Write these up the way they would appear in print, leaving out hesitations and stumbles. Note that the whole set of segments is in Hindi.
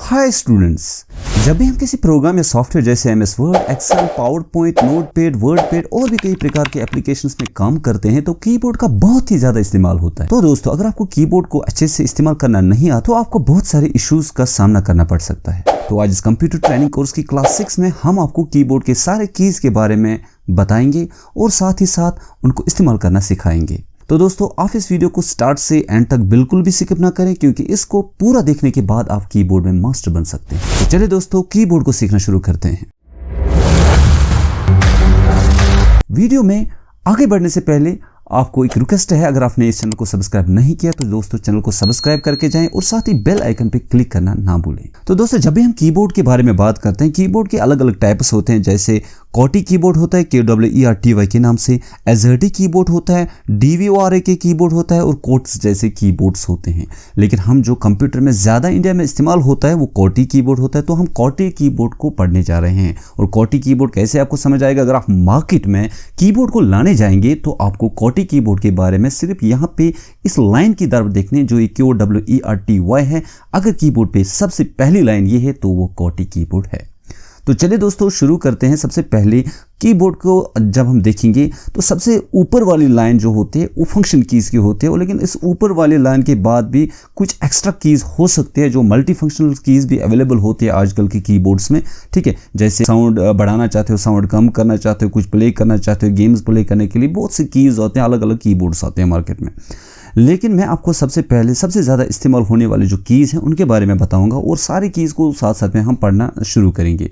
हाय स्टूडेंट्स, जब भी हम किसी प्रोग्राम या सॉफ्टवेयर जैसे MS Word, Excel, PowerPoint, Notepad, WordPad और भी कई प्रकार के एप्लीकेशंस में काम करते हैं तो कीबोर्ड का बहुत ही ज्यादा इस्तेमाल होता है। तो दोस्तों, अगर आपको कीबोर्ड को अच्छे से इस्तेमाल करना नहीं आता तो आपको बहुत सारे इश्यूज का सामना करना पड़ सकता है। तो आज इस कंप्यूटर ट्रेनिंग कोर्स की क्लास 6 में हम आपको कीबोर्ड के सारे कीज के बारे में बताएंगे और साथ ही साथ उनको इस्तेमाल करना सिखाएंगे। तो दोस्तों, आप इस वीडियो को स्टार्ट से एंड तक बिल्कुल भी स्किप ना करें, क्योंकि इसको पूरा देखने के बाद आप कीबोर्ड में मास्टर बन सकते हैं। तो चलिए दोस्तों, कीबोर्ड को सीखना शुरू करते हैं। वीडियो में आगे बढ़ने से पहले आपको एक रिक्वेस्ट है, अगर आपने इस चैनल को सब्सक्राइब नहीं किया तो दोस्तों चैनल को सब्सक्राइब करके जाएं और साथ ही बेल आइकन पे क्लिक करना ना भूलें। तो दोस्तों, जब भी हम कीबोर्ड के बारे में बात करते हैं, कीबोर्ड के अलग अलग टाइप्स होते हैं। जैसे QWERTY कीबोर्ड होता है, KWERTY के नाम से, AZERTY कीबोर्ड होता है, DVORA कीबोर्ड होता है और QWERTY जैसे कीबोर्ड्स होते हैं। लेकिन हम जो कंप्यूटर में ज़्यादा इंडिया में इस्तेमाल होता है वो QWERTY कीबोर्ड होता है। तो हम QWERTY कीबोर्ड को पढ़ने जा रहे हैं। और QWERTY कीबोर्ड कैसे आपको समझ आएगा, अगर आप मार्केट में कीबोर्ड को लाने जाएंगे तो आपको QWERTY कीबोर्ड के बारे में सिर्फ यहाँ पे इस लाइन की तरफ देखने, जो QWERTY है। अगर कीबोर्ड पे सबसे पहली लाइन ये है तो वो QWERTY कीबोर्ड है। तो चलिए दोस्तों, शुरू करते हैं। सबसे पहले कीबोर्ड को जब हम देखेंगे तो सबसे ऊपर वाली लाइन जो होती है वो फंक्शन कीज़ की होती है। लेकिन इस ऊपर वाली लाइन के बाद भी कुछ एक्स्ट्रा कीज़ हो सकते हैं, जो मल्टी फंक्शनल कीज़ भी अवेलेबल होती है आजकल के कीबोर्ड्स में। ठीक है, जैसे साउंड बढ़ाना चाहते हो, साउंड कम करना चाहते हो, कुछ प्ले करना चाहते हो, गेम्स प्ले करने के लिए बहुत से कीज़ होते हैं, अलग अलग कीबोर्ड्स आते हैं मार्केट में। लेकिन मैं आपको सबसे पहले सबसे ज़्यादा इस्तेमाल होने वाले जो कीज़ हैं उनके बारे में बताऊंगा और सारी कीज़ को साथ साथ में हम पढ़ना शुरू करेंगे।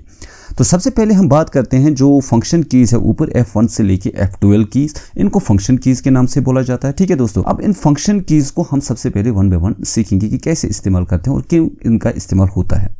तो सबसे पहले हम बात करते हैं जो फंक्शन कीज़ है, ऊपर F1 से लेके F12 कीज़, इनको फंक्शन कीज़ के नाम से बोला जाता है। ठीक है दोस्तों, अब इन फंक्शन कीज़ को हम सबसे पहले वन बाय वन सीखेंगे कि कैसे इस्तेमाल करते हैं और क्यों इनका इस्तेमाल होता है।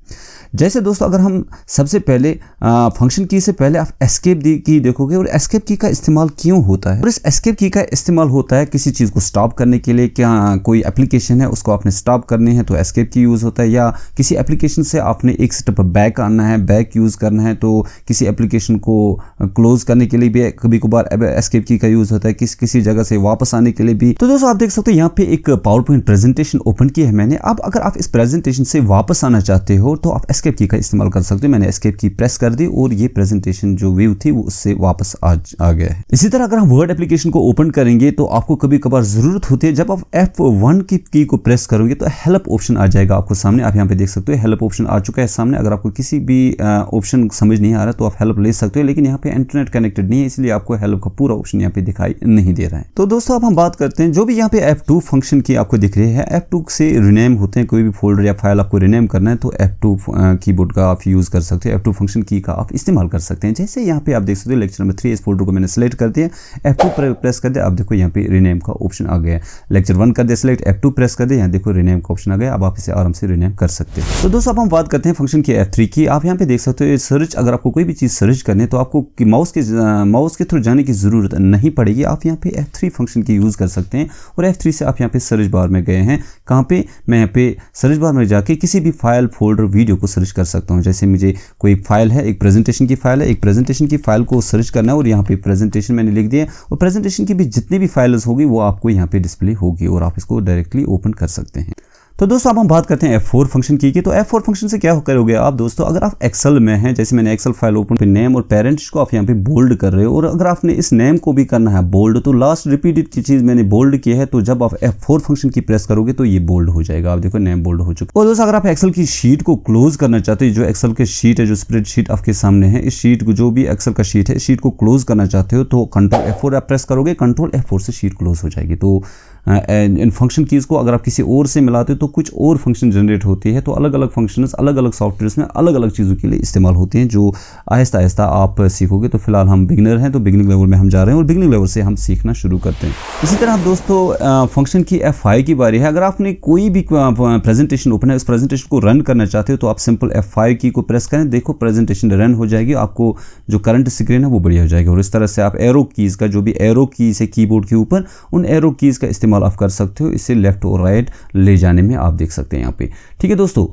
जैसे दोस्तों, अगर हम सबसे पहले फंक्शन की से पहले आप एस्केप की देखोगे, और एस्केप की का इस्तेमाल क्यों होता है। और इस एस्केप की का इस्तेमाल होता है किसी चीज़ को स्टॉप करने के लिए। क्या कोई एप्लीकेशन है उसको आपने स्टॉप करने हैं तो एस्केप की यूज़ होता है, या किसी एप्लीकेशन से आपने एक स्टेप बैक आना है, बैक यूज़ करना है, तो किसी एप्लीकेशन को क्लोज करने के लिए भी कभी कभार एस्केप की का यूज़ होता है, किसी जगह से वापस आने के लिए भी। तो दोस्तों, आप देख सकते हो यहाँ पे एक पावरपॉइंट प्रेजेंटेशन ओपन की है मैंने। अब अगर आप इस प्रेजेंटेशन से वापस आना चाहते हो तो आप एस्केप की का इस्तेमाल कर सकते हो। मैंने एस्केप की प्रेस कर दी और ये प्रेजेंटेशन जो व्यू थी वो उससे वापस आ गया है। इसी तरह अगर हम वर्ड एप्लीकेशन को ओपन करेंगे तो आपको कभी कभार जरूरत होती है, जब आप F1 की को प्रेस करोगे तो हेल्प ऑप्शन आ जाएगा आपको सामने। आप यहाँ पे देख सकते हो हेल्प ऑप्शन आ चुका है सामने। अगर आपको किसी भी ऑप्शन समझ नहीं आ रहा तो आप हेल्प ले सकते हो, लेकिन यहाँ पे इंटरनेट कनेक्टेड नहीं है, इसलिए आपको हेल्प का पूरा ऑप्शन यहाँ पे दिखाई नहीं दे रहा है। तो दोस्तों, अब हम बात करते हैं जो भी यहाँ पे F2 फंक्शन की आपको दिख रही है, F2 से रिनेम होते हैं। कोई भी फोल्डर या फाइल आपको रिनेम करना है तो F2 कीबोर्ड का आप यूज़ कर सकते हो, F2 फंक्शन की का आप इस्तेमाल कर सकते हैं। जैसे यहाँ पे आप देख सकते हो लेक्चर नंबर 3 इस फोल्डर को मैंने सेलेक्ट कर दिया, F2 प्रेस कर दिया, अब देखो यहाँ पे रिनेम का ऑप्शन आ गया है। लेक्चर 1 कर दिया सेलेक्ट, F2 प्रेस कर दिया, यहाँ देखो रिनेम का ऑप्शन आ गया। अब आप इसे आराम से रिनेम कर सकते हो। तो दोस्तों, अब हम बात करते हैं फंक्शन की F3 की। आप यहाँ पे देख सकते हो सर्च, अगर आपको कोई भी चीज़ सर्च करनी है तो आपको माउस के थ्रू जाने की ज़रूरत नहीं पड़ेगी। आप यहाँ पे F3 फंक्शन की यूज़ कर सकते हैं और F3 से आप यहाँ पे सर्च बार में गए हैं। कहाँ पे, मैं यहाँ पे सर्च बार में जाके किसी भी फाइल, फोल्डर, वीडियो को सर्च कर सकता हूँ। जैसे मुझे कोई फाइल है, एक प्रेजेंटेशन की फाइल है, एक प्रेजेंटेशन की फाइल को सर्च करना है और यहाँ पे प्रेजेंटेशन मैंने लिख दिया, और प्रेजेंटेशन की भी जितनी भी फाइल्स होगी वो आपको यहाँ पे डिस्प्ले होगी और आप इसको डायरेक्टली ओपन कर सकते हैं। तो दोस्तों, अब हम बात करते हैं F4 फंक्शन की। तो F4 फंक्शन से क्या करोगे आप दोस्तों, अगर आप एक्सेल में हैं, जैसे मैंने एक्सेल फाइल ओपन पे नेम और पेरेंट्स को आप यहाँ पे बोल्ड कर रहे हो, और अगर आपने इस नेम को भी करना है बोल्ड, तो लास्ट रिपीटेड की चीज़ मैंने बोल्ड की है, तो जब आप F4 फंक्शन की प्रेस करोगे तो ये बोल्ड हो जाएगा। आप देखो नेम बोल्ड हो चुका है। और दोस्तों, अगर आप एक्सेल की शीट को क्लोज करना चाहते हो, जो एक्सेल की शीट है, जो स्प्रेड शीट आपके सामने है, इस शीट को, जो भी एक्सेल का शीट है, शीट को क्लोज करना चाहते हो तो Ctrl F4 आप प्रेस करोगे, Ctrl F4 से शीट क्लोज हो जाएगी। तो इन फंक्शन कीज़ को अगर आप किसी और से मिलाते हो तो कुछ और फंक्शन जनरेट होती है। तो अलग अलग फंक्शंस अलग अलग सॉफ्टवेयर्स में अलग अलग चीज़ों के लिए इस्तेमाल होते हैं, जो आहिस्ता आहिस्ता आप सीखोगे। तो फिलहाल हम बिगिनर हैं तो बिगिनिंग लेवल में हम जा रहे हैं और बिगिनिंग लेवल से हम सीखना शुरू करते हैं। इसी तरह दोस्तों, फंक्शन की F5 की बारी है। अगर आपने कोई भी प्रेजेंटेशन ओपन है, इस प्रेजेंटेशन को रन करना चाहते हो तो आप सिंपल F5 की को प्रेस करें, देखो प्रेजेंटेशन रन हो जाएगी, आपको जो करंट स्क्रीन है वो बढ़िया हो जाएगी। और इस तरह से आप एरो कीज़ का, जो भी एरो कीज़ है कीबोर्ड के ऊपर, उन एरो कीज़ का इस्तेमाल आप कर सकते हो, इसे लेफ्ट और राइट ले जाने में। आप देख सकते हैं यहाँ पे। ठीक है दोस्तों,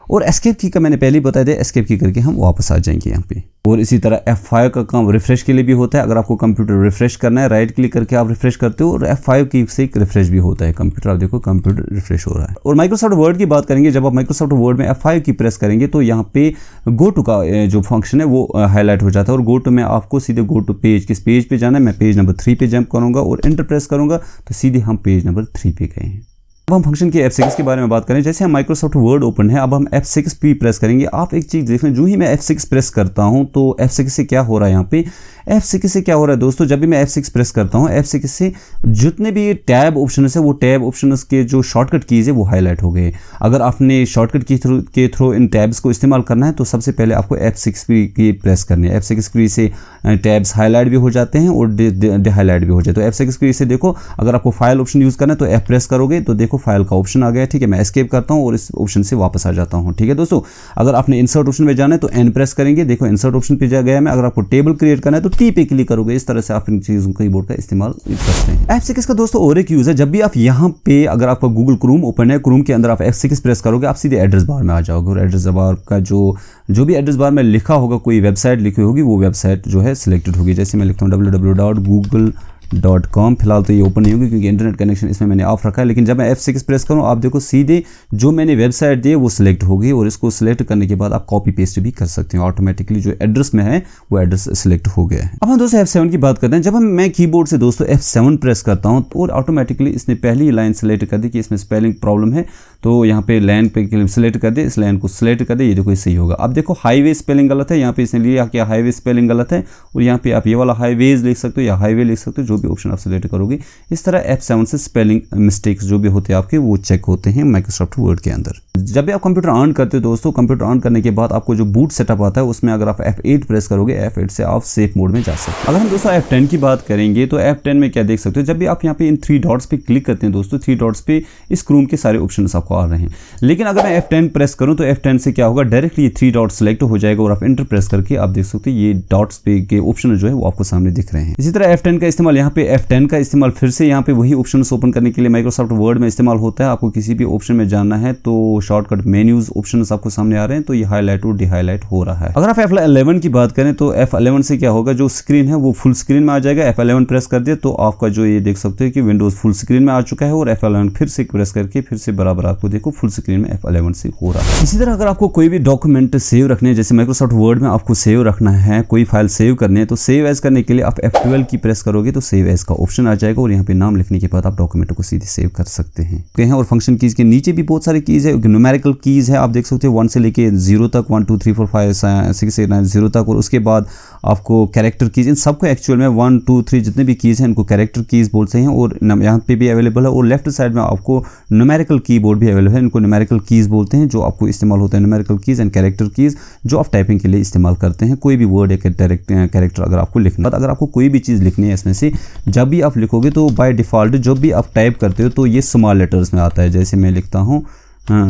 और एस्केप की का मैंने पहले ही बताया था, एस्केप की करके हम वापस आ जाएंगे यहाँ पे। और इसी तरह F5 का काम रिफ्रेश के लिए भी होता है। अगर आपको कंप्यूटर रिफ्रेश करना है, राइट क्लिक करके आप रिफ्रेश करते हो और F5 की से एक रिफ्रेश भी होता है कंप्यूटर। आप देखो कंप्यूटर रिफ्रेश हो रहा है। और माइक्रोसॉफ्ट वर्ड की बात करेंगे, जब आप माइक्रोसॉफ्ट वर्ड में F5 की प्रेस करेंगे तो यहाँ पे गो टू का जो फंक्शन है वो हाईलाइट हो जाता है। और गो टू में आपको सीधे गो टू पेज, किस पेज पे जाना है, मैं पेज नंबर 3 पे जंप करूँगा और एंटर प्रेस करूँगा तो सीधे हम पेज नंबर 3 पे गए हैं। अब हम फंक्शन के F6 के बारे में बात करें। जैसे हम माइक्रोसॉफ्ट वर्ड ओपन है, अब हम F6 पे प्रेस करेंगे। आप एक चीज़ देख लें, जो ही मैं F6 प्रेस करता हूं तो F6 से क्या हो रहा है, यहाँ पे F6 से क्या हो रहा है दोस्तों, जब भी मैं F6 प्रेस करता हूं F6 से जितने भी टैब ऑप्शन है वो टैब ऑप्शन के जो शॉर्टकट कीज़ है वो हाईलाइट हो गए। अगर आपने शॉर्टकट के थ्रू इन टैब्स को इस्तेमाल करना है तो सबसे पहले आपको F6 की प्रेस करनी है। F6 की से टैब्स हाईलाइट भी हो जाते हैं और डिहाईलाइट भी हो जाते हैं। तो F6 की से देखो, अगर आपको फाइल ऑप्शन यूज़ करना है तो F प्रेस करोगे तो देखो फाइल का ऑप्शन आ गया। ठीक है, मैं एस्केप करता हूँ और इस ऑप्शन से वापस आ जाता हूँ। ठीक है दोस्तों, अगर आपने इंसर्ट ऑप्शन में जाना है तो N प्रेस करेंगे। देखो इंसर्ट ऑप्शन पे जा गया मैं। अगर आपको टेबल क्रिएट करना है तो T पे क्लिक करोगे। इस तरह से आप इन चीज़ों कीबोर्ड का इस्तेमाल करते हैं। F6 का दोस्तों और एक यूज़ है, जब भी आप यहाँ पे अगर आपका गूगल क्रोम ओपन है, क्रोम के अंदर आप F6 प्रेस करोगे, आप सीधे एड्रेस बार में आ जाओगे और एड्रेस बार का जो भी एड्रेस बार में लिखा होगा, कोई वेबसाइट लिखी होगी, वो वेबसाइट जो है सिलेक्टेड होगी। जैसे मैं लिखता हूँ www.google.com। फिलहाल तो ये ओपन नहीं होगी क्योंकि इंटरनेट कनेक्शन इसमें मैंने ऑफ रखा है। लेकिन जब मैं F6 प्रेस करूँ, आप देखो सीधे जो मैंने वेबसाइट दी है वो सिलेक्ट होगी और इसको सिलेक्ट करने के बाद आप कॉपी पेस्ट भी कर सकते हैं। ऑटोमेटिकली जो एड्रेस में है वो एड्रेस सिलेक्ट हो गया है। अब हम दोस्तों F7 की बात करते हैं। जब मैं कीबोर्ड से दोस्तों F7 प्रेस करता हूँ और ऑटोमेटिकली इसने पहली लाइन सेलेक्ट कर दी कि इसमें स्पेलिंग प्रॉब्लम है, तो यहाँ पे लाइन पे सिलेक्ट कर दे, इस लाइन को सिलेक्ट कर दे, ये देखो सही होगा। अब देखो हाईवे स्पेलिंग गलत है, यहाँ पे इसने लिया कि हाईवे स्पेलिंग गलत है और यहाँ पे आप ये वाला हाईवेज लिख सकते हो या हाईवे लिख सकते हो, जो भी ऑप्शन आप सिलेक्ट करोगे। इस तरह F7 से स्पेलिंग मिस्टेक्स जो भी होते हैं आपके वो चेक होते हैं माइक्रोसॉफ्ट वर्ड के अंदर। जब भी आप कंप्यूटर ऑन करते हो दोस्तों, कंप्यूटर ऑन करने के बाद आपको जो बूट सेटअप आता है उसमें अगर आप F8 प्रेस करोगे, F8 से आप सेफ मोड में जा सकते हैं। अगर हम दोस्तों F10 की बात करेंगे तो F10 में क्या देख सकते हो, जब भी आप यहाँ पे इन 3 डॉट्स पे क्लिक करते हैं दोस्तों, 3 डॉट्स पे इस क्रोम के सारे ऑप्शन आपको आ रहे हैं। लेकिन अगर मैं F10 प्रेस करूं तो F10 से क्या होगा, डायरेक्टली ये 3 डॉट सेलेक्ट हो जाएगा और आप एंटर प्रेस करके आप देख सकते हो ये डॉट्स पे के ऑप्शन जो है वो आपको सामने दिख रहे हैं। इसी तरह F10 का इस्तेमाल, यहाँ पे F10 का इस्तेमाल फिर से यहाँ पे वही ऑप्शन ओपन करने के लिए माइक्रोसॉफ्ट वर्ड में इस्तेमाल होता है। आपको किसी भी ऑप्शन में जाना है तो शॉर्टकट मेन्यूज ऑप्शन आपको सामने आ रहे हैं, तो ये हाईलाइट और डिहाईलाइट हो रहा है। अगर आप F11 की बात करें तो F11 से क्या होगा, जो स्क्रीन है वो फुल स्क्रीन में आ जाएगा। F11 प्रेस कर दिया तो आपका जो ये देख सकते हो कि विंडोज फुल स्क्रीन में आ चुका है और F11 फिर से प्रेस करके फिर से बराबर आपको देखो फुल स्क्रीन में F11 से हो रहा है। इसी तरह अगर आपको कोई भी डॉक्यूमेंट सेव रखने हैं, जैसे माइक्रोसॉफ्ट वर्ड में आपको सेव रखना है, कोई फाइल सेव करनी है, तो सेव एज करने के लिए आप F12 की प्रेस करोगे तो सेव एज का ऑप्शन आ जाएगा और यहाँ पे नाम लिखने के बाद आप डॉक्यूमेंट को सीधे सेव कर सकते हैं। और फंक्शन कीज के नीचे भी बहुत सारी कीज है, न्यूमेरिकल कीज है, आप देख सकते हो 1 से लेके 0 तक, 1 2 3 4 5 6 8 9 0 तक। और उसके बाद आपको कैरेक्टर कीज, इन सबको एक्चुअल में 1 2 3 जितने भी कीज हैं इनको कैरेक्टर कीज बोलते हैं और यहाँ पे भी अवेलेबल है। और लेफ्ट साइड में आपको न्यूमेरिकल कीबोर्ड भी अवेलेबल है, इनको न्यूमेरिकल कीज बोलते हैं, जो आपको इस्तेमाल होता है numerical keys and character keys, जो आप टाइपिंग के लिए इस्तेमाल करते हैं। कोई भी वर्ड या कैरेक्टर अगर आपको लिखना, अगर आपको कोई भी चीज़ लिखनी है इसमें से, जब भी आप लिखोगे तो बाय डिफ़ॉल्ट जब भी आप टाइप करते हो तो ये स्मॉल लेटर्स में आता है। जैसे मैं लिखता हूँ,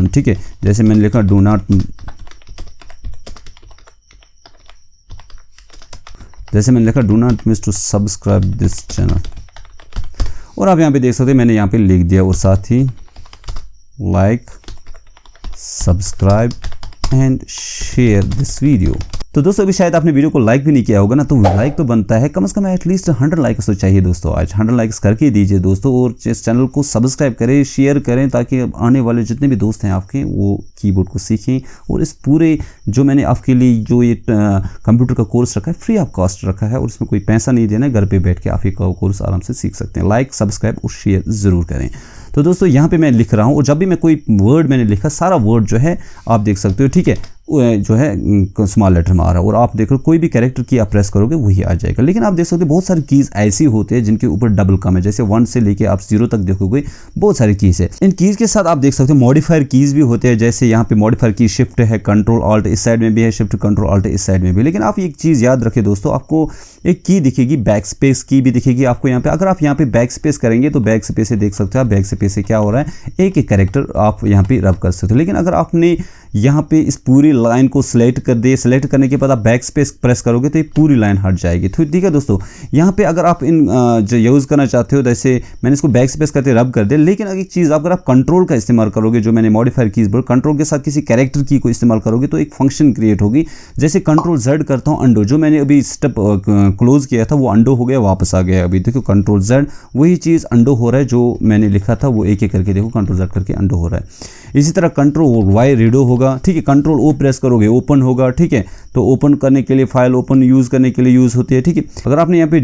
ठीक है, जैसे मैंने लिखा डू नॉट, जैसे मैंने लिखा do not miss to subscribe this channel, और आप यहाँ पे देख सकते हैं मैंने यहाँ पे लिख दिया और साथ ही like, subscribe and share this video. तो दोस्तों अभी शायद आपने वीडियो को लाइक भी नहीं किया होगा ना, तो लाइक तो बनता है, कम से कम एटलीस्ट 100 लाइक्स तो चाहिए दोस्तों। आज 100 लाइक्स करके दीजिए दोस्तों और इस चैनल को सब्सक्राइब करें, शेयर करें, ताकि आने वाले जितने भी दोस्त हैं आपके वो कीबोर्ड को सीखें और इस पूरे जो मैंने आपके लिए जो ये कंप्यूटर का कोर्स रखा है फ्री ऑफ कॉस्ट रखा है और इसमें कोई पैसा नहीं देना है, घर पे बैठ के आप ये कोर्स आराम से सीख सकते हैं। लाइक, सब्सक्राइब और शेयर ज़रूर करें। तो दोस्तों यहाँ पे मैं लिख रहा हूँ और जब भी मैं कोई वर्ड मैंने लिखा, सारा वर्ड जो है आप देख सकते हो, ठीक है, जो है स्मॉल लेटर में आ रहा है। और आप देख लो कोई भी कैरेक्टर की आप प्रेस करोगे वही आ जाएगा। लेकिन आप देख सकते हो बहुत सारी कीज़ ऐसी होती है जिनके ऊपर डबल कम है, जैसे 1 से लेके आप 0 तक देखोगे बहुत सारी कीज़ है। इन कीज़ के साथ आप देख सकते हो मॉडिफायर कीज़ भी होते हैं, जैसे यहाँ पे मॉडिफायर की शिफ्ट है, कंट्रोल ऑल्ट इस साइड में भी है, शिफ्ट कंट्रोल ऑल्ट इस साइड में भी। लेकिन आप एक चीज़ याद रखें दोस्तों, आपको एक की दिखेगी, बैक स्पेस की भी दिखेगी आपको यहाँ पे। अगर आप यहाँ पे बैक स्पेस करेंगे तो बैक स्पेस से देख सकते हो आप, बैक स्पेस से क्या हो रहा है, एक एक कैरेक्टर आप यहाँ पे रब कर सकते हो। लेकिन अगर आपने यहाँ पे इस पूरी लाइन को सिलेक्ट कर दे। सिलेक्ट करने के बाद आप बैक स्पेस प्रेस करोगे तो ये पूरी लाइन हट जाएगी। तो ठीक है दोस्तों, यहाँ पे अगर आप इन जो यूज़ करना चाहते हो, जैसे मैंने इसको बैक स्पेस करके रब कर दे। लेकिन अगर एक चीज़ अगर आप कंट्रोल का इस्तेमाल करोगे, जो मैंने मॉडिफायर कीज बोल, कंट्रोल के साथ किसी कैरेक्टर की को इस्तेमाल करोगे तो एक फंक्शन क्रिएट होगी। जैसे कंट्रोल जेड करता हूँ अंडो, जो मैंने अभी स्टेप क्लोज किया था वो अंडो हो गया, वापस आ गया। अभी देखो कंट्रोल जेड, वही चीज़ अंडो हो रहा है जो मैंने लिखा था, वो एक एक करके देखो कंट्रोल जेड करके अंडो हो रहा है। इसी तरह कंट्रोल वाई रीडो होगा, ठीक है। कंट्रोल ओ प्रेस करोगे ओपन होगा, ठीक है। तो ओपन करने के लिए, फाइल ओपन यूज़ करने के लिए यूज़ होती है, ठीक है। अगर आपने यहाँ पे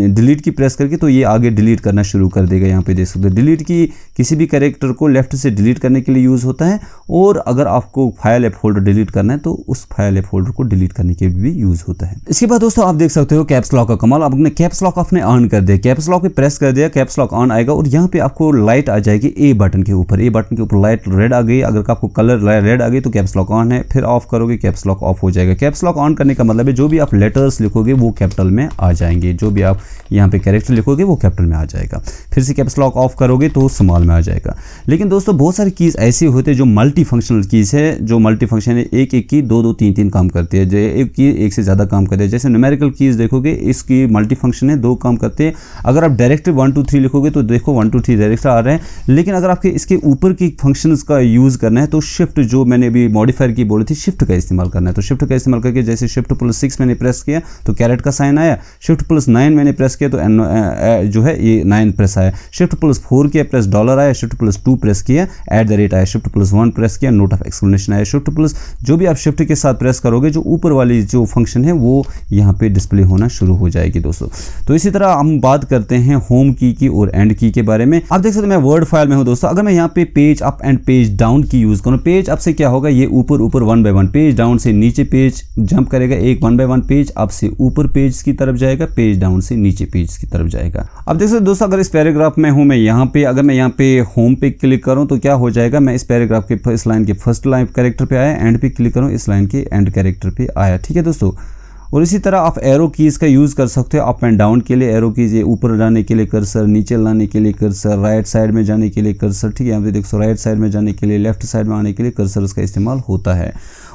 डिलीट की प्रेस करके तो ये आगे डिलीट करना शुरू कर देगा। यहाँ पे देख सकते हो डिलीट की किसी भी कैरेक्टर को लेफ्ट से डिलीट करने के लिए यूज़ होता है। और अगर आपको फाइल या फोल्डर डिलीट करना है तो उस फाइल या फोल्डर को डिलीट करने के लिए भी यूज़ होता है। इसके बाद दोस्तों आप देख सकते हो कैप्स लॉक का कमाल। आपने कैप्स लॉक आपने ऑन कर दिया, कैप्स लॉक पे प्रेस कर दिया, कैप्स लॉक ऑन आएगा और यहाँ पे आपको लाइट आ जाएगी ए बटन के ऊपर। ए बटन के ऊपर लाइट रेड आ गई। अगर आपको कलर रेड आ गई तो कैप्स लॉक ऑन है। फिर ऑफ करोगे कैप्स लॉक ऑफ हो जाएगा। कैप्स लॉक ऑन करने का मतलब है जो भी आप लेटर्स लिखोगे वो कैपिटल में आ जाएंगे, जो भी आप यहाँ पे कैरेक्टर लिखोगे वो कैपिटल में आ जाएगा। फिर से कैप्स लॉक ऑफ करोगे तो स्मॉल में आ जाएगा। लेकिन दोस्तों बहुत सारी कीज़ ऐसी होते हैं जो मल्टी फंक्शनल कीज़ है, जो मल्टी फंक्शन है, एक एक की दो दो तीन तीन काम करती है, जो एक की एक से ज़्यादा काम करते हैं। जैसे न्यूमेरिकल कीज़ देखोगे, इसकी मल्टी फंक्शन है, दो काम करते हैं। अगर आप डायरेक्ट 1 2 3 लिखोगे तो देखो 1 2 3 डायरेक्ट आ रहे हैं। लेकिन अगर आपके इसके ऊपर की फंक्शंस का यूज़ करना है तो शिफ्ट, जो मैंने अभी मॉडिफायर की बोली थी, शिफ्ट का इस्तेमाल करना है। तो शिफ्ट का इस्तेमाल करके जैसे शिफ्ट +6 मैंने प्रेस किया तो कैरेट का साइन आया। शिफ्ट +9 मैंने प्रेस किया तो जो है ये 9 प्रेस आया। शिफ्ट +4 किया प्रेस डॉलर आया। शिफ्ट +2 प्रेस किया @ आया। शिफ्ट +1 प्रेस किया नोट ऑफ एक्सक्लेमेशन आया। शिफ्ट प्लस, जो भी आप शिफ्ट के साथ प्रेस करोगे जो ऊपर वाली जो फंक्शन है वो यहाँ पे डिस्प्ले होना शुरू हो जाएगी दोस्तों। तो इसी तरह हम बात करते हैं होम की और एंड की के बारे में। आप देख सकते हो मैं वर्ड फाइल में हूँ दोस्तों। अगर मैं यहाँ पे page up and page down की यूज़ करूँ, पेज अप से क्या होगा, ये ऊपर ऊपर 1 बाय 1, पेज डाउन से नीचे पेज जंप करेगा, एक 1 बाय 1 पेज अप से ऊपर पेज की तरफ जाएगा, पेज डाउन से नीचे पेज की तरफ जाएगा। अब देख सकते हो दोस्तों, अगर इस पैराग्राफ में हूँ मैं यहाँ पे, अगर मैं यहाँ पे होम पे क्लिक करूँ तो क्या हो जाएगा, मैं इस पैराग्राफ के इस लाइन के फर्स्ट लाइन कैरेक्टर पे आया, एंड पे क्लिक करूँ इस लाइन के एंड कैरेक्टर पे आया, ठीक है दोस्तों। और इसी तरह आप एरो कीज़ का यूज़ कर सकते हो अप एंड डाउन के लिए। एरो कीज़, ये ऊपर जाने के लिए कर्सर, नीचे लाने के लिए कर्सर, राइट साइड में जाने के लिए कर्सर, ठीक है। यहाँ पे देखो राइट साइड में जाने के लिए, लेफ्ट साइड में आने के लिए कर्सर उसका इस्तेमाल होता है।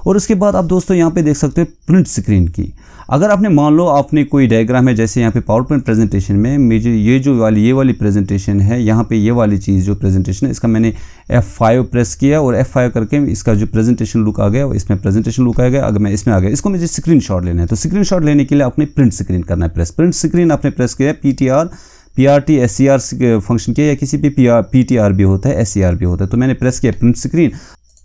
और उसके बाद आप दोस्तों यहाँ पे देख सकते हो प्रिंट स्क्रीन की। अगर आपने मान लो आपने कोई डायग्राम है, जैसे यहाँ पे पावर पॉइंट प्रेजेंटेशन में मुझे ये वाली प्रेजेंटेशन है, यहाँ पे ये वाली चीज़ जो प्रेजेंटेशन है, इसका मैंने F5 प्रेस किया और F5 करके इसका जो प्रेजेंटेशन लुक आ गया इसमें प्रेजेंटेशन लुक आ गया। अगर मैं इसमें आ गया, इसको मुझे स्क्रीनशॉट लेना है तो स्क्रीनशॉट लेने के लिए आपने प्रिंट स्क्रीन करना है प्रेस। प्रिंट स्क्रीन आपने प्रेस किया, PRT SCR फंक्शन किया, या किसी भी PTR भी होता है, SCR भी होता है, तो मैंने प्रेस किया प्रिंट स्क्रीन।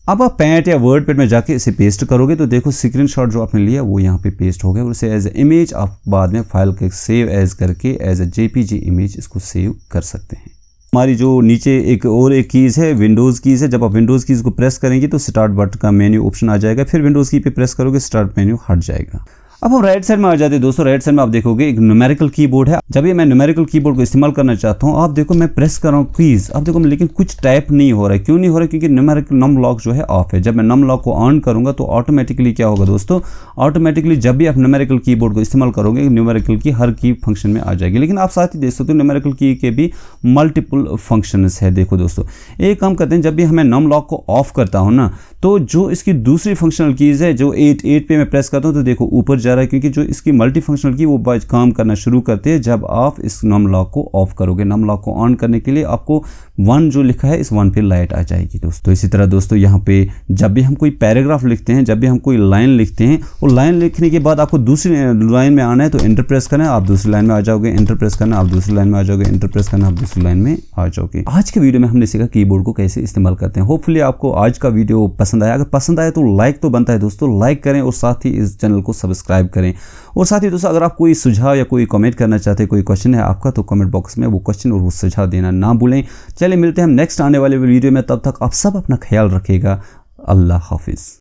अब आप पैंट या वर्ड पैड में जाके इसे पेस्ट करोगे तो देखो स्क्रीनशॉट जो आपने लिया वो यहाँ पे पेस्ट हो गया। और इसे एज ए इमेज आप बाद में फाइल के सेव एज करके एज ए JPG इमेज इसको सेव कर सकते हैं। हमारी जो नीचे एक कीज़ है, विंडोज़ कीज़ है। जब आप विंडोज़ कीज़ को प्रेस करेंगे तो स्टार्ट बटन का मेन्यू ऑप्शन आ जाएगा, फिर विंडोज़ की पे प्रेस करोगे स्टार्ट मेन्यू हट जाएगा। अब हम राइट साइड में आ जाते हैं दोस्तों। राइट साइड में आप देखोगे एक न्यूमेरिकल कीबोर्ड है। जब ये मैं न्यूमेरिकल कीबोर्ड को इस्तेमाल करना चाहता हूँ, आप देखो मैं प्रेस कर रहा हूँ कीज़, आप देखो लेकिन कुछ टाइप नहीं हो रहा है। क्यों नहीं हो रहा है? क्योंकि न्यूमेरिकल नम लॉक जो है ऑफ है। जब मैं नम लॉक को ऑन करूँगा तो ऑटोमेटिकली क्या होगा दोस्तों, ऑटोमेटिकली जब भी आप न्यूमेरिकल कीबोर्ड को इस्तेमाल करोगे न्यूमेरिकल की हर की फंक्शन में आ जाएगी। लेकिन आप साथ ही देख सकते हो न्यूमेरिकल की के भी मल्टीपल फंक्शंस है। देखो दोस्तों, एक काम करते हैं, जब भी हमें नम लॉक को ऑफ करता हूँ ना, तो जो इसकी दूसरी फंक्शनल कीज़ है जो 8 पे मैं प्रेस करता हूँ तो देखो ऊपर जा रहा है, क्योंकि जो इसकी मल्टी फंक्शनल की वो काम करना शुरू करते हैं जब आप इस नम लॉक को ऑफ करोगे। नम लॉक को ऑन करने के लिए आपको 1 जो लिखा है इस 1 पे लाइट आ जाएगी दोस्तों। इसी तरह दोस्तों यहाँ पे जब भी हम कोई पैराग्राफ लिखते हैं, जब भी हम कोई लाइन लिखते हैं, वो लाइन लिखने के बाद आपको दूसरी लाइन में आना है तो एंटर प्रेस करना है, आप दूसरी लाइन में आ जाओगे, एंटर प्रेस करना, आप दूसरी लाइन में आ जाओगे, एंटर प्रेस करना, आप दूसरी लाइन में आ जाओगे। आज के वीडियो में हमने सीखा कीबोर्ड को कैसे इस्तेमाल करते हैं। होपफुली आपको आज का वीडियो पसंद आया। अगर पसंद आए तो लाइक तो बनता है दोस्तों, लाइक करें और साथ ही इस चैनल को सब्सक्राइब करें। और साथ ही दोस्तों अगर आप कोई सुझाव या कोई कमेंट करना चाहते हैं, कोई क्वेश्चन है आपका, तो कमेंट बॉक्स में वो क्वेश्चन और वो सुझाव देना ना भूलें। चलिए मिलते हैं हम नेक्स्ट आने वाले वीडियो में, तब तक आप सब अपना ख्याल रखिएगा। अल्लाह हाफिज़।